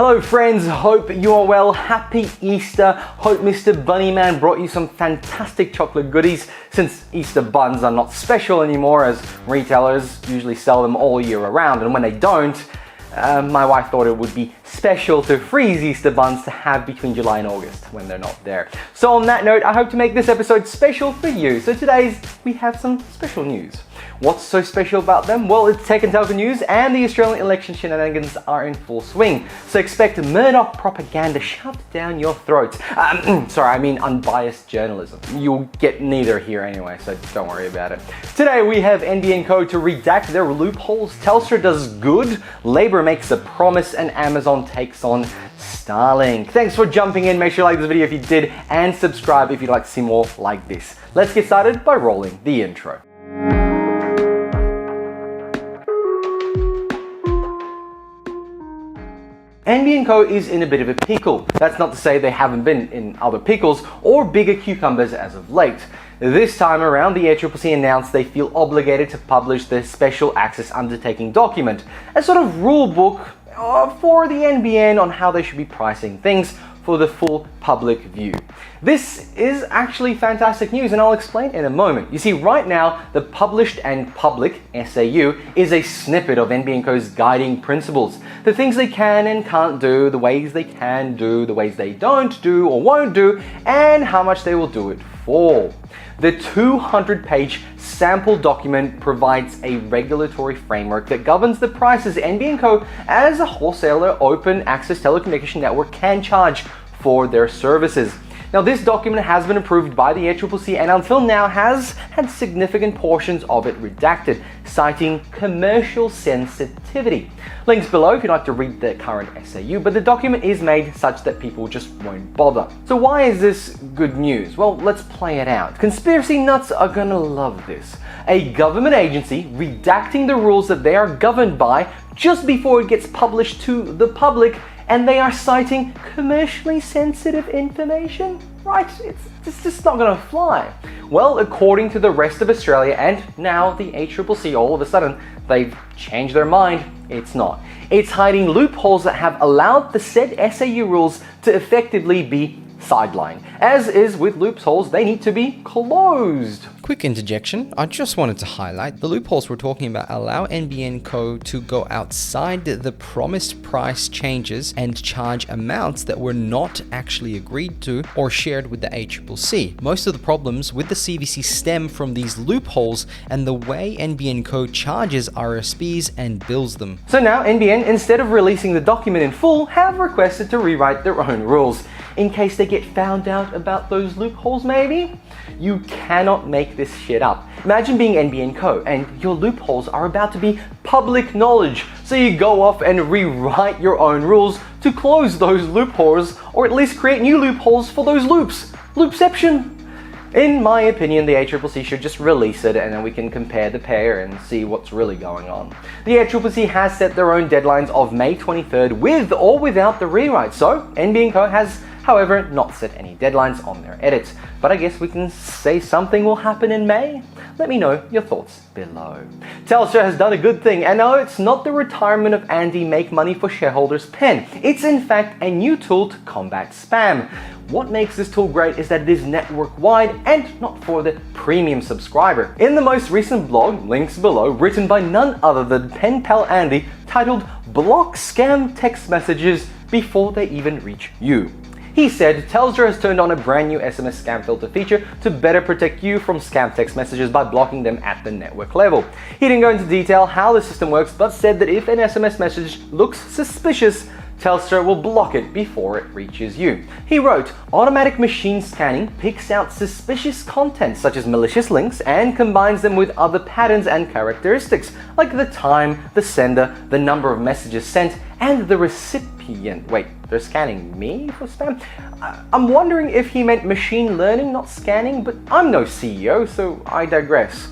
Hello friends, hope you are well. Happy Easter. Hope Mr. Bunnyman brought you some fantastic chocolate goodies, since Easter buns are not special anymore, as retailers usually sell them all year around, and when they don't, my wife thought it would be special to freeze Easter buns to have between July and August when they're not there. So on that note, I hope to make this episode special for you. So today we have some special news. What's so special about them? Well, it's tech and telco news, and the Australian election shenanigans are in full swing. So expect Murdoch propaganda shoved down your throat. Sorry, I mean unbiased journalism. You'll get neither here anyway, so don't worry about it. Today we have NBN Co. to redact their loopholes, Telstra does good, Labour makes a promise, and Amazon takes on Starlink. Thanks for jumping in. Make sure you like this video if you did, and subscribe if you'd like to see more like this. Let's get started by rolling the intro. NBN Co. is in a bit of a pickle. That's not to say they haven't been in other pickles or bigger cucumbers as of late. This time around, the ACCC announced they feel obligated to publish the Special Access Undertaking document, a sort of rule book for the NBN on how they should be pricing things for the full public view. This is actually fantastic news, and I'll explain in a moment. You see, right now, the Published and Public, SAU, is a snippet of NBN Co.'s guiding principles. The things they can and can't do, the ways they can do, the ways they don't do or won't do, and how much they will do it for. The 200-page sample document provides a regulatory framework that governs the prices NBN Co. as a wholesaler open access telecommunication network can charge for their services. Now, this document has been approved by the ACCC and until now has had significant portions of it redacted, citing commercial sensitivity. Links below if you'd like to read the current SAU, but the document is made such that people just won't bother. So why is this good news? Well, let's play it out. Conspiracy nuts are gonna love this. A government agency redacting the rules that they are governed by just before it gets published to the public, and they are citing commercially sensitive information? Right, it's just not gonna fly. Well, according to the rest of Australia and now the ACCC, all of a sudden, they've changed their mind. It's not. It's hiding loopholes that have allowed the said SAU rules to effectively be sidelined. As is with loopholes, they need to be closed. Quick interjection, I just wanted to highlight the loopholes we're talking about allow NBN Co. to go outside the promised price changes and charge amounts that were not actually agreed to or shared with the ACCC. Most of the problems with the CVC stem from these loopholes and the way NBN Co. charges RSPs and bills them. So now NBN, instead of releasing the document in full, have requested to rewrite their own rules, in case they get found out about those loopholes maybe? You cannot make this shit up. Imagine being NBN Co. and your loopholes are about to be public knowledge, so you go off and rewrite your own rules to close those loopholes, or at least create new loopholes for those loops. Loopception! In my opinion, the ACCC should just release it and then we can compare the pair and see what's really going on. The ACCC has set their own deadlines of May 23rd with or without the rewrite, so NBN Co. has, however, not set any deadlines on their edits. But I guess we can say something will happen in May? Let me know your thoughts below. Telstra has done a good thing, and no, it's not the retirement of Andy Make Money for Shareholders pen. It's in fact a new tool to combat spam. What makes this tool great is that it is network-wide and not for the premium subscriber. In the most recent blog, links below, written by none other than pen pal Andy, titled "Block Scam Text Messages Before They Even Reach You." He said Telstra has turned on a brand new SMS scam filter feature to better protect you from scam text messages by blocking them at the network level. He didn't go into detail how the system works, but said that if an SMS message looks suspicious, Telstra will block it before it reaches you. He wrote, automatic machine scanning picks out suspicious content such as malicious links and combines them with other patterns and characteristics like the time, the sender, the number of messages sent, and the recipient. Wait, they're scanning me for spam? I'm wondering if he meant machine learning, not scanning, but I'm no CEO, so I digress.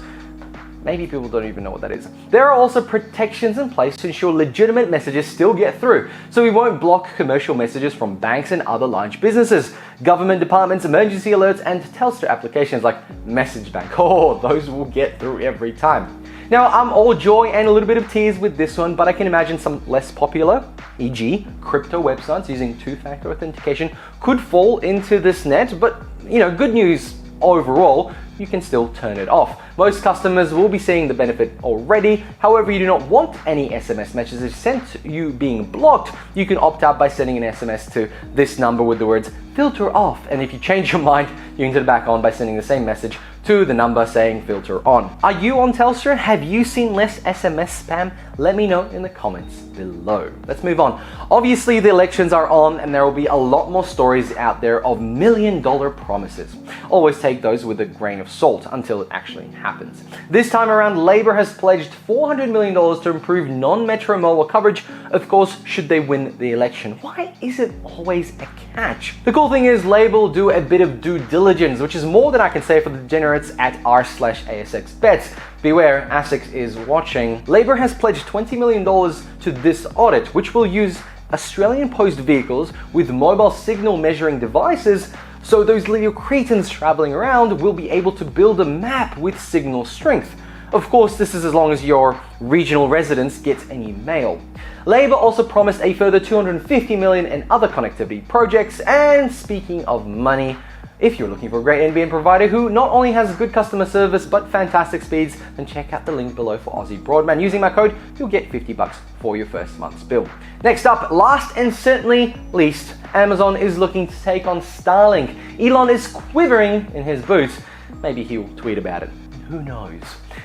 Maybe people don't even know what that is. There are also protections in place to ensure legitimate messages still get through, so we won't block commercial messages from banks and other large businesses, government departments, emergency alerts, and Telstra applications like Message Bank. Oh, those will get through every time. Now, I'm all joy and a little bit of tears with this one, but I can imagine some less popular, e.g. crypto websites using two-factor authentication could fall into this net, but good news overall, you can still turn it off. Most customers will be seeing the benefit already. However, you do not want any SMS messages sent to you being blocked. You can opt out by sending an SMS to this number with the words filter off. And if you change your mind, you can turn it back on by sending the same message to the number saying filter on. Are you on Telstra? Have you seen less SMS spam? Let me know in the comments below. Let's move on. Obviously, the elections are on and there will be a lot more stories out there of million-dollar promises. Always take those with a grain of salt until it actually happens. This time around, Labor has pledged $400 million to improve non-metro mobile coverage, of course, should they win the election. Why is it always a catch? The cool thing is Labor will do a bit of due diligence, which is more than I can say for the degenerates at r/ASX bets. Beware, ASIC is watching. Labor has pledged $20 million to this audit, which will use Australian Post vehicles with mobile signal measuring devices, so those little cretins traveling around will be able to build a map with signal strength. Of course, this is as long as your regional residents get any mail. Labor also promised a further $250 million in other connectivity projects, and speaking of money, if you're looking for a great NBN provider who not only has good customer service but fantastic speeds, then check out the link below for Aussie Broadband. Using my code, you'll get $50 for your first month's bill. Next up, last and certainly least, Amazon is looking to take on Starlink. Elon is quivering in his boots. Maybe he'll tweet about it. Who knows?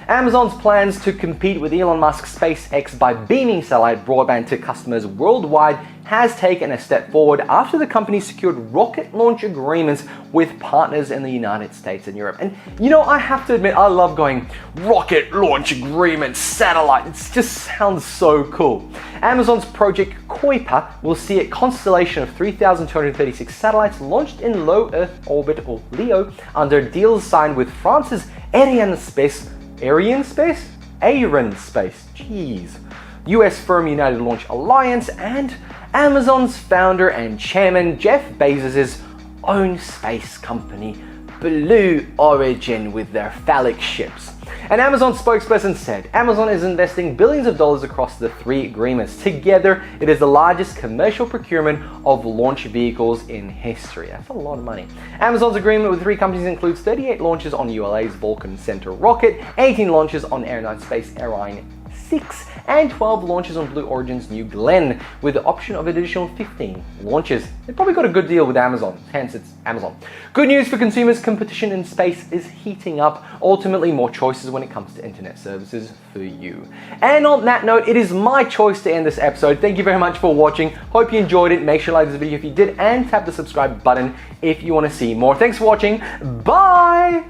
Amazon's plans to compete with Elon Musk's SpaceX by beaming satellite broadband to customers worldwide has taken a step forward after the company secured rocket launch agreements with partners in the United States and Europe. And I have to admit, I love going rocket launch agreements, satellite. It just sounds so cool. Amazon's Project Kuiper will see a constellation of 3,236 satellites launched in low Earth orbit, or LEO, under deals signed with France's Arianespace, jeez, US firm United Launch Alliance, and Amazon's founder and chairman Jeff Bezos' own space company, Blue Origin, with their phallic ships. An Amazon spokesperson said, Amazon is investing billions of dollars across the three agreements. Together, it is the largest commercial procurement of launch vehicles in history. That's a lot of money. Amazon's agreement with three companies includes 38 launches on ULA's Vulcan Center rocket, 18 launches on Air Space Airline 6, and 12 launches on Blue Origin's New Glenn, with the option of an additional 15 launches. They probably got a good deal with Amazon, hence it's Amazon. Good news for consumers, competition in space is heating up. Ultimately, more choices when it comes to internet services for you. And on that note, it is my choice to end this episode. Thank you very much for watching. Hope you enjoyed it. Make sure to like this video if you did, and tap the subscribe button if you want to see more. Thanks for watching. Bye!